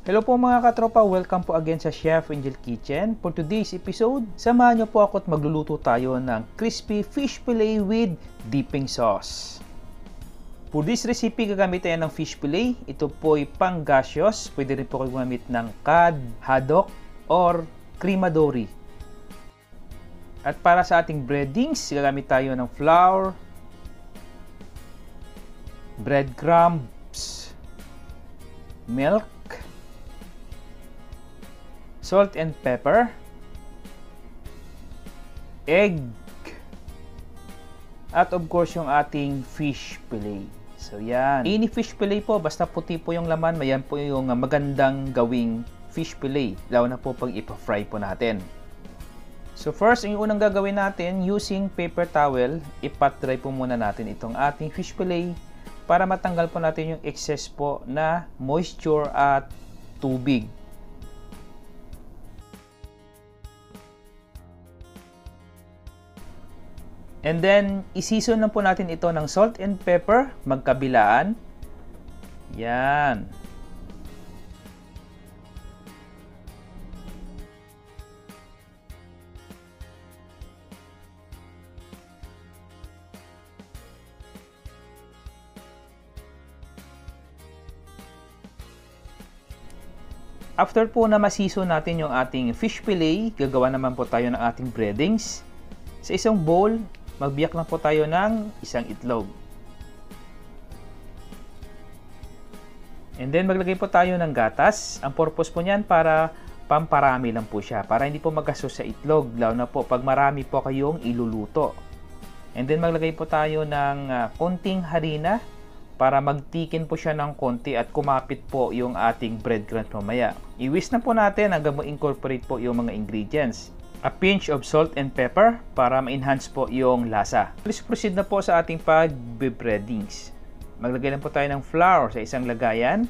Hello po mga katropa, welcome po again sa Chef Angel Kitchen. For today's episode, samahan niyo po ako at magluluto tayo ng crispy fish fillet with dipping sauce. For this recipe, gagamit tayo ng fish fillet. Ito po ay panggaseous. Pwede rin po kayo gumamit ng cod, haddock, or cremadori. At para sa ating breadings, gagamit tayo ng flour, breadcrumbs, milk, salt and pepper, egg, at of course yung ating fish fillet. So yan. Any fish fillet po, basta puti po yung laman, mayan po yung magandang gawing fish fillet. Lalo na po pag ipa-fry po natin. So first, yung unang gagawin natin, using paper towel, ipat-dry po muna natin itong ating fish fillet para matanggal po natin yung excess po na moisture at tubig. And then, i-season lang po natin ito ng salt and pepper, magkabilaan. Yan. After po na ma-season natin yung ating fish fillet, gagawa naman po tayo ng ating breadings. Sa isang bowl, magbiyak lang po tayo ng isang itlog. And then maglagay po tayo ng gatas. Ang purpose po niyan para pamparami lang po siya. Para hindi po magasos sa itlog. Lalo na po pag marami po kayong iluluto. And then maglagay po tayo ng konting harina para magtikin po siya ng konti at kumapit po yung ating breadcrumbs mamaya. I-whisk na po natin hanggang ma-incorporate po yung mga ingredients. A pinch of salt and pepper para ma-enhance po yung lasa. Let's proceed na po sa ating pag-breadings. Maglagay lang po tayo ng flour sa isang lagayan.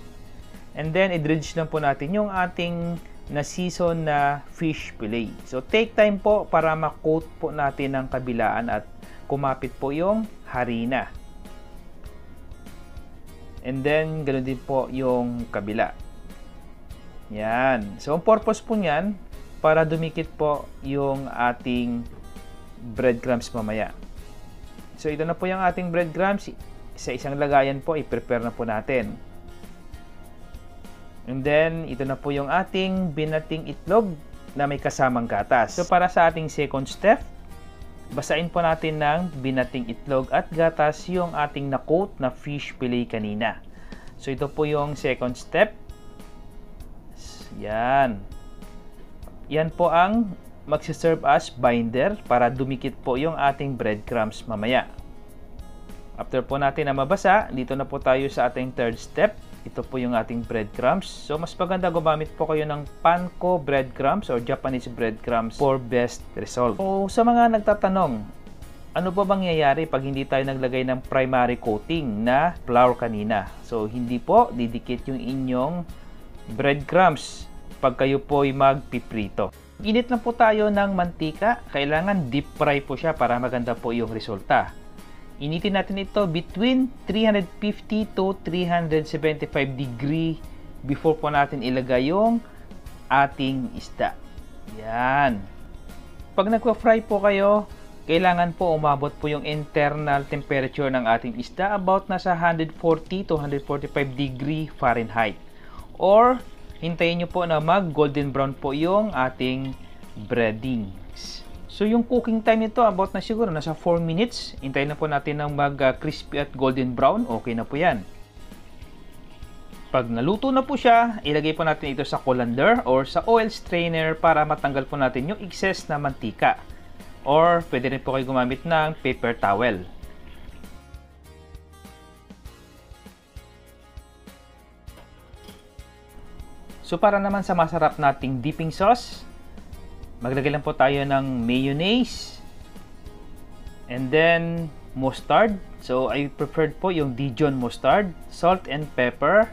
And then, i-dredge lang po natin yung ating na-season na fish fillet. So, take time po para ma-coat po natin ng kabilaan at kumapit po yung harina. And then, ganoon din po yung kabila. Yan. So, ang purpose po niyan, para dumikit po yung ating breadcrumbs mamaya. So, ito na po yung ating breadcrumbs. Sa isang lagayan po, i-prepare na po natin. And then, ito na po yung ating binating itlog na may kasamang gatas. So, para sa ating second step, basain po natin ng binating itlog at gatas yung ating na-coat na fish fillet kanina. So, ito po yung second step. Yan. Yan po ang magsiserve as binder para dumikit po yung ating breadcrumbs mamaya. After po natin na mabasa, dito na po tayo sa ating third step. Ito po yung ating breadcrumbs. So, mas maganda gumamit po kayo ng panko breadcrumbs or Japanese breadcrumbs for best result. So, sa mga nagtatanong, ano ba bang nangyayari pag hindi tayo naglagay ng primary coating na flour kanina? So, hindi po didikit yung inyong breadcrumbs pag kayo po ay magpiprito. Init na po tayo ng mantika. Kailangan deep fry po siya para maganda po yung resulta. Initin natin ito between 350 to 375 degree before po natin ilagay yung ating isda. Yan. Pag nagpa-fry po kayo, kailangan po umabot po yung internal temperature ng ating isda about nasa 140 to 145 degree Fahrenheit. Or hintayin nyo po na mag golden brown po yung ating breadings. So yung cooking time nito about na siguro nasa 4 minutes. Hintayin na po natin ng mag crispy at golden brown. Okay na po yan. Pag naluto na po siya, ilagay po natin ito sa colander or sa oil strainer para matanggal po natin yung excess na mantika. Or pwede rin po kayo gumamit ng paper towel. So So para naman sa masarap nating dipping sauce, maglagay lang po tayo ng mayonnaise and then mustard. So I preferred po yung Dijon mustard, salt and pepper,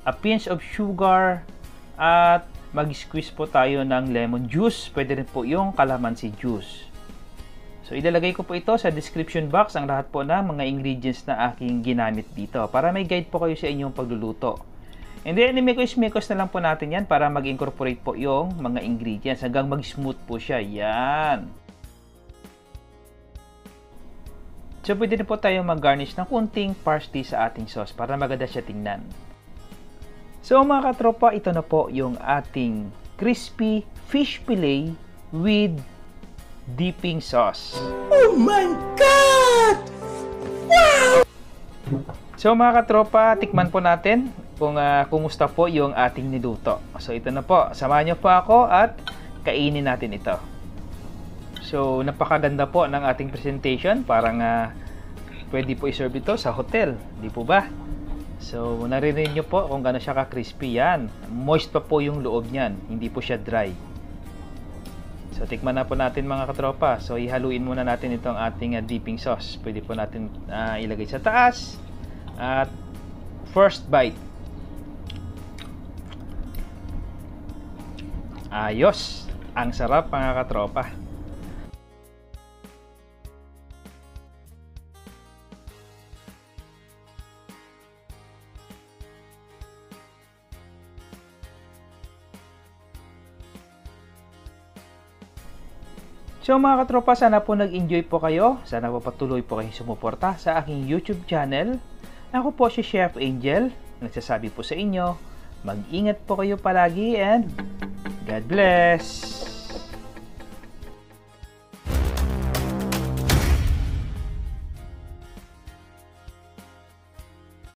a pinch of sugar, at mag-squeeze po tayo ng lemon juice. Pwede rin po yung calamansi juice. So ilalagay ko po ito sa description box ang lahat po ng mga ingredients na aking ginamit dito para may guide po kayo sa inyong pagluluto. And then imikos na lang po natin yan para mag-incorporate po yung mga ingredients hanggang mag-smooth po siya. Yan. So pwede na po tayo mag-garnish ng kunting parsley sa ating sauce para maganda siya tingnan. So mga katropa, ito na po yung ating crispy fish fillet with dipping sauce. Oh my God! Wow! So mga katropa, tikman po natin kung kumusta po yung ating niluto. So ito na po, samahan niyo po ako at kainin natin ito. So napakaganda po ng ating presentation, parang pwede po i-serve ito sa hotel, di po ba? So naririnig niyo po kung gaano siya ka-crispy yan. Moist pa po yung loob niyan, hindi po siya dry. So tikman na po natin mga katropa. So ihaluin muna natin itong ating dipping sauce. Pwede po natin ilagay sa taas. At first bite. Ayos! Ang sarap mga katropa. So mga katropa, sana po nag-enjoy po kayo. Sana po patuloy po kayong sumuporta sa aking YouTube channel. Ako po si Chef Angel. Nagsasabi po sa inyo, mag-ingat po kayo palagi and God bless!